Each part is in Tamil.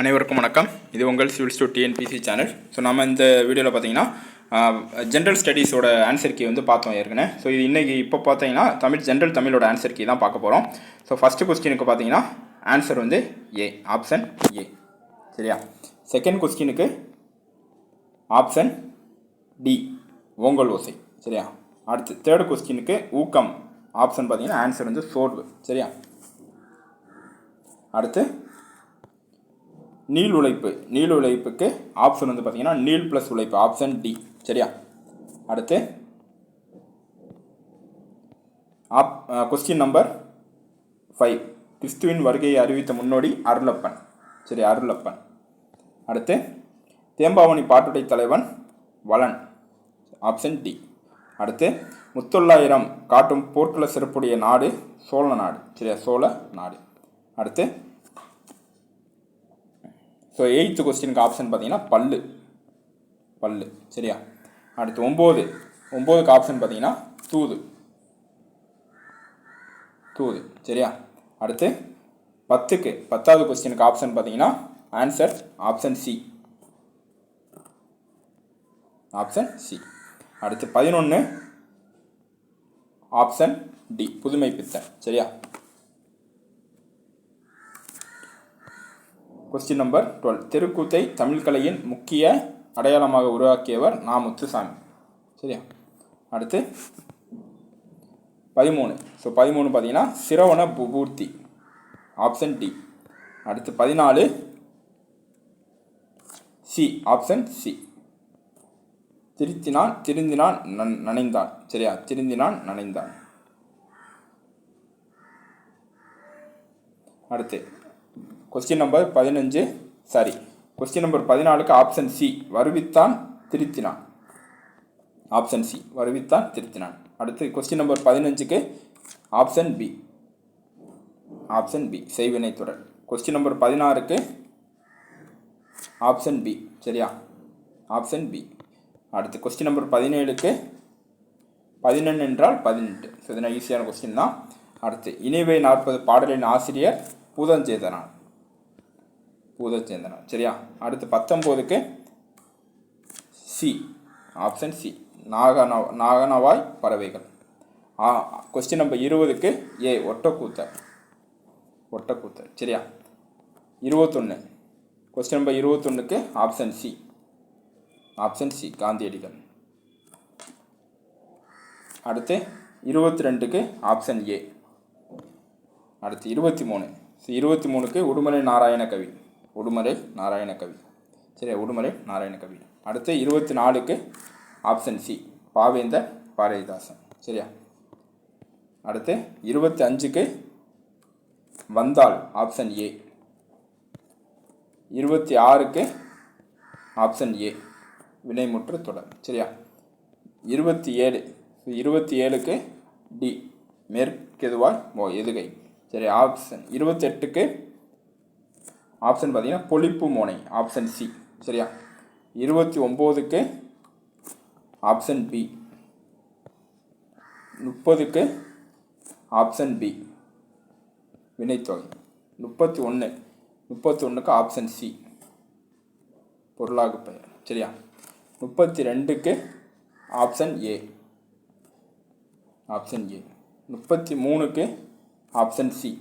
அனைவருக்கும் வணக்கம். இது உங்கள் சிவில் ஸ்டூ டிஎன்பிசி சேனல். ஸோ நம்ம இந்த வீடியோவில் பார்த்தீங்கன்னா ஜென்ரல் ஸ்டடீஸோட ஆன்சர் கீ வந்து பார்த்தோம் ஏற்கனவே. ஸோ இது இன்றைக்கி இப்போ பார்த்தீங்கன்னா தமிழோட ஆன்சர் கீ தான் பார்க்க போகிறோம். ஸோ ஃபஸ்ட்டு கொஸ்டினுக்கு பார்த்தீங்கன்னா ஆன்சர் வந்து ஏ, ஆப்ஷன் ஏ. சரியா? செகண்ட் கொஸ்டினுக்கு ஆப்ஷன் டி, ஓங்கல் ஓசை. சரியா? அடுத்து தேர்டு கொஸ்டினுக்கு ஊக்கம், ஆப்ஷன் பார்த்தீங்கன்னா ஆன்சர் வந்து சோர்வு. சரியா? அடுத்து நீள் உழைப்புக்கு ஆப்ஷன் வந்து பார்த்தீங்கன்னா நீள் ப்ளஸ் உழைப்பு, ஆப்ஷன் டி. சரியா? அடுத்து கொஸ்டின் நம்பர் 5, கிறிஸ்துவின் வருகையை அறிவித்த முன்னோடி அருளப்பன். சரி, அருளப்பன். அடுத்து தேம்பாவணி பாட்டுடை தலைவன் வளன், ஆப்ஷன் டி. அடுத்து முத்தொள்ளாயிரம் காட்டும் போர்க்கள சிறப்புடைய நாடு சோழ நாடு. சரியா? சோழ நாடு. அடுத்து ஸோ 8th கொஸ்டினுக்கு ஆப்ஷன் பார்த்தீங்கன்னா பல்லு. சரியா? அடுத்து 9க்கு ஆப்ஷன் பார்த்தீங்கன்னா தூது. சரியா? அடுத்து 10வது கொஸ்டினுக்கு ஆப்ஷன் பார்த்தீங்கன்னா ஆன்சர் ஆப்ஷன் சி. அடுத்து 11 ஆப்ஷன் டி, புதுமை பித்தன். சரியா? கொஸ்டின் நம்பர் 12, தெருக்கூத்தை தமிழ் கலையின் முக்கிய அடையாளமாக உருவாக்கியவர் நா. முத்துசாமி. சரியா? அடுத்து 13. ஸோ 13 பார்த்தீங்கன்னா சிரவண பூர்த்தி, ஆப்ஷன் டி. அடுத்து 14 சி, ஆப்ஷன் சி. திருந்தினான் நனைந்தான். சரியா? திருந்தினான் நனைந்தான். அடுத்து கொஸ்டின் நம்பர் 14க்கு ஆப்ஷன் சி, வருவித்தான் திருத்தினான், ஆப்ஷன் சி, வருவித்தான் திருத்தினான். அடுத்து கொஸ்டின் நம்பர் 15க்கு ஆப்ஷன் பி, செய்வினை தொடர். கொஸ்டின் நம்பர் 16க்கு ஆப்ஷன் பி. சரியா? Option B. அடுத்து கொஸ்டின் நம்பர் 17க்கு 11 என்றால் 18. ஸோ இதனால் ஈஸியான கொஸ்டின் தான். அடுத்து இனிவை 40 பாடலின் ஆசிரியர் பூதஞ்சேந்தனார். சரியா? அடுத்து 19க்கு சி, ஆப்ஷன் சி, நாகனவாய் பறவைகள். கொஸ்டின் நம்பர் 20க்கு ஏ, ஒட்டக்கூத்தர். சரியா? 21 கொஸ்டின் நம்பர் 21க்கு ஆப்ஷன் சி, காந்தியடிகள். அடுத்து 22க்கு ஆப்ஷன் ஏ. அடுத்து 23க்கு உடுமலை நாராயண கவி. சரியா? உடுமலை நாராயண கவி. அடுத்து 24க்கு ஆப்ஷன் சி, பாவேந்தர் பாரதிதாசன். சரியா? அடுத்து 25க்கு வந்தாள், ஆப்ஷன் ஏ. 26க்கு ஆப்ஷன் ஏ, வினைமுற்று தொடர். சரியா? 27க்கு டி, மேற்கெதுவாய் எதுகை. சரி, ஆப்ஷன் 28க்கு ஆப்ஷன் பார்த்தீங்கன்னா பொழிப்பு மோனை, ஆப்ஷன் சி. சரியா? 29க்கு ஆப்ஷன் பி. 30க்கு ஆப்ஷன் பி, வினைத்தொகை. 31க்கு ஆப்ஷன் சி, பொருளாக பெயர். சரியா? 32க்கு ஆப்ஷன் ஏ. 33க்கு ஆப்ஷன் சி.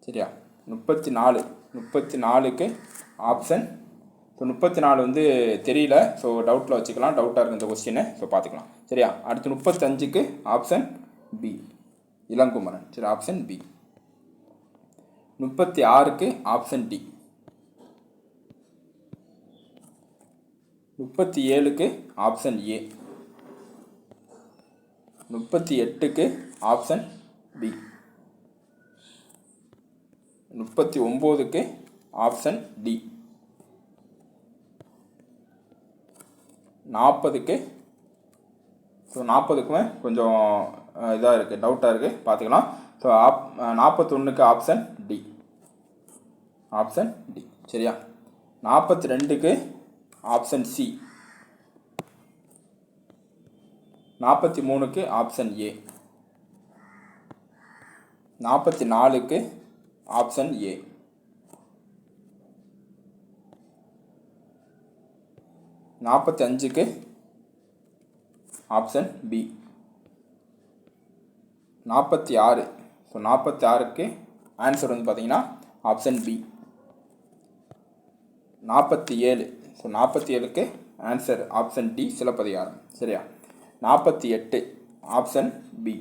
சரியா? 34க்கு ஆப்ஷன். ஸோ 34 வந்து தெரியல, ஸோ டவுட்டில் வச்சுக்கலாம், டவுட்டாக இருக்குது இந்த கொஸ்டினை. ஸோ பார்த்துக்கலாம். சரியா? அடுத்து 35க்கு ஆப்ஷன் பி, இளங்குமரன். சரி, ஆப்ஷன் பி. 36க்கு ஆப்ஷன் டி. 37க்கு ஆப்ஷன் ஏ. 38க்கு ஆப்ஷன் பி. 39க்கு ஆப்ஷன் டி. 40க்கு, ஸோ 40க்குமே கொஞ்சம் இதாக இருக்குது, டவுட்டாக இருக்குது, பார்த்துக்கலாம். ஸோ 41க்கு ஆப்ஷன் டி. சரியா? 42க்கு ஆப்ஷன் சி. 43க்கு ஆப்ஷன் ஏ. 44க்கு ஆப்ஷன் ஏ. 45க்கு ஆப்ஷன் பி. 46, ஸோ 46க்கு ஆன்சர் வந்து பார்த்தீங்கன்னா ஆப்ஷன் பி. 47, ஸோ 47க்கு ஆன்சர் ஆப்ஷன் டி சிலப்பதிகாரம். சரியா? 48 ஆப்ஷன் பி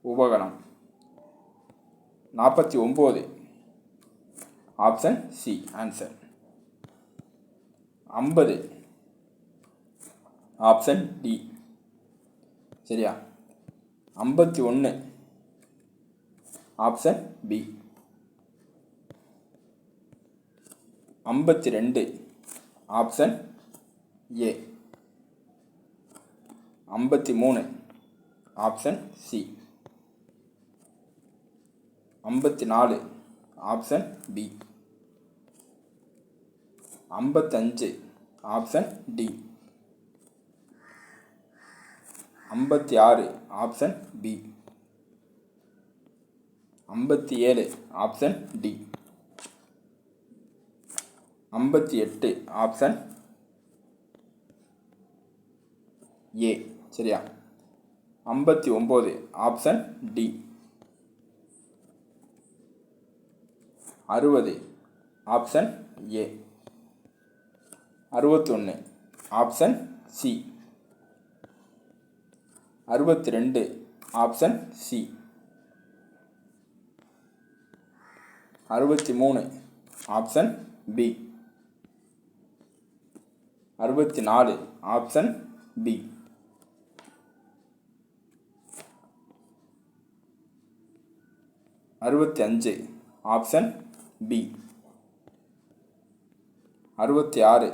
உபகரணம். 49 option C answer. 50 option D. சரியா? 51 option B. 52 option A. 53 option C. 54 option B. 55 option D. 56 option B. 57 option D. 58 option A. சரியா? 59 option D. 60 option A. 61 option C. 62 option C. 63 option B. 64 option B. 65 option B. 66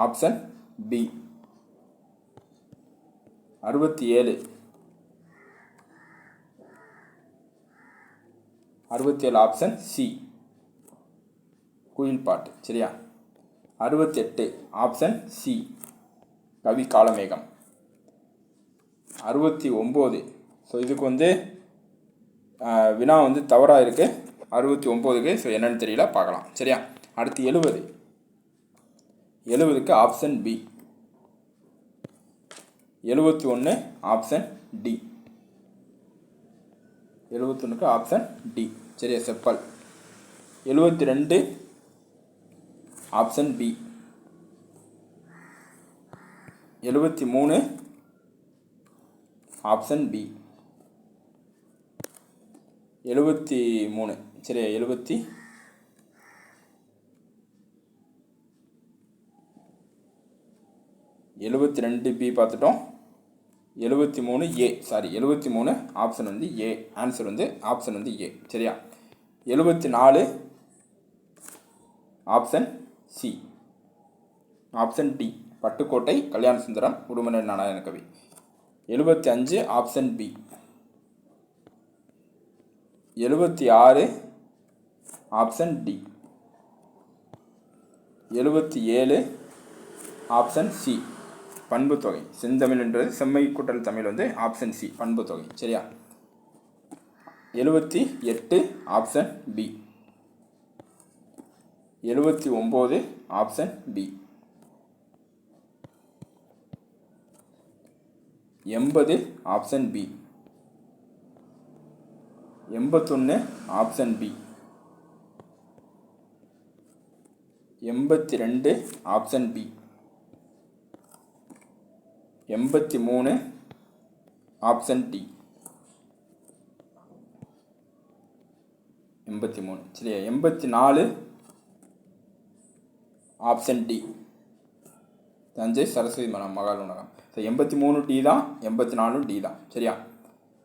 option B. 67 option C குயில் பாட்டு. சரியா? 68 option C Kavi Kalamegam. 69, so இதுக்கு வந்து வினா வந்து தவறாக இருக்குது. 69க்கு ஸோ என்னென்னு தெரியல, பார்க்கலாம். சரியா? அடுத்து 70க்கு ஆப்ஷன் பி. 71 option D. 71க்கு ஆப்ஷன் டி. சரியா? செப்பல். 72 ஆப்ஷன் பி. 73 option B. 73 சரியா? 72 பி பார்த்துட்டோம். 73 ஏ. 73 ஆப்ஷன் வந்து ஏ. ஆன்சர் வந்து ஆப்ஷன் வந்து ஏ. சரியா? 74 option C. Option D Pattukkottai Kalyana Sundaram Udumalai Narayana Kavi. 75 option B. 76 option D. 77 option C பண்புத்தொகை. செந்தமிழ் என்றது செம்மை கூட்டல் தமிழ் வந்து ஆப்ஷன் சி பண்புத்தொகை. சரியா? 78 option B. 79 option B. 80 option B. 81 option B. 82 option B. 83 option D. 83 சரியா? 84 ஆப்ஷன் டி தஞ்சை சரஸ்வதி மகால் உணவகம். ஸோ 83 டி தான், 84 டி தான். சரியா?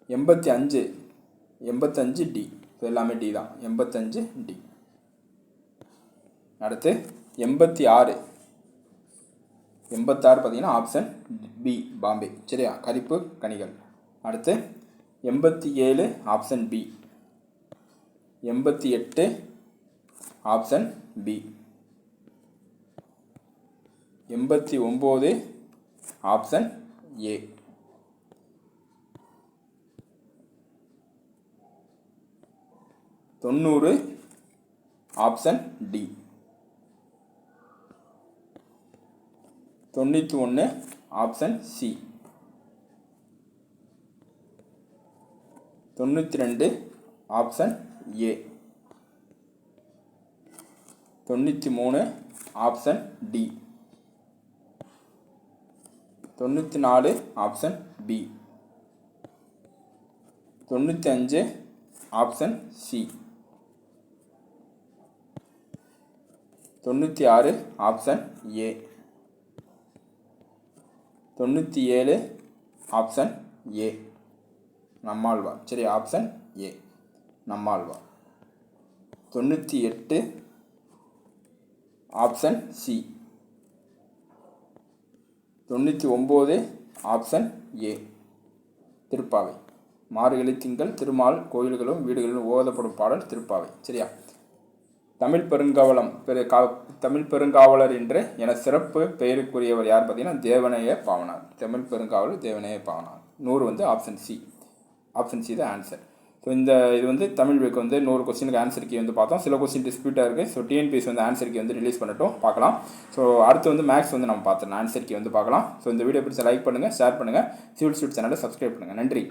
85 டி. ஸோ எல்லாமே டி தான். 85 டி. அடுத்து 86 பார்த்தீங்கன்னா ஆப்ஷன் பி பாம்பே. சரியா? கரிப்பு கனிகள். அடுத்து 87 option B. 88 option B. 89 option A. 90 option D. 91 option C. 92 option A. 93 option D. 94 option B. 95 option C. 96 option A. 97 option A Nammalvar. சரி, option A Nammalvar. 98 option C. 99 option A Tiruppavai. Margazhi திங்கள் திருமால் கோயில்களும் வீடுகளிலும் ஓதப்படும் பாடல் திருப்பாவை. சரியா? தமிழ் பெருங்காவலர் என்று என சிறப்பு பெயருக்குரியவர் யார் பார்த்தீங்கன்னா தேவநேய பாவனார். தமிழ் பெருங்காவலர் Devaneya Pavanar. 100 option C. Option C தான் ஆன்சர். ஸோ இது தமிழுக்கு 100 கொஸ்டினுக்கு ஆன்சர் கீ பார்த்தோம். சில கொஸ்டின் டிஸ்பியூட்டாக இருக்குது. So TNPSC answer key release பண்ணட்டும், பார்க்கலாம். ஸோ அடுத்து மேக்ஸ் நம்ம பார்த்துடலாம். ஆன்சர் கீ பார்க்கலாம். ஸோ இந்த வீடியோ பிடிச்ச லைக் பண்ணுங்கள், ஷேர் பண்ணுங்கள், சிவில் ஸ்டூட் சேனலை சப்ஸ்கிரைப் பண்ணுங்கள். நன்றி.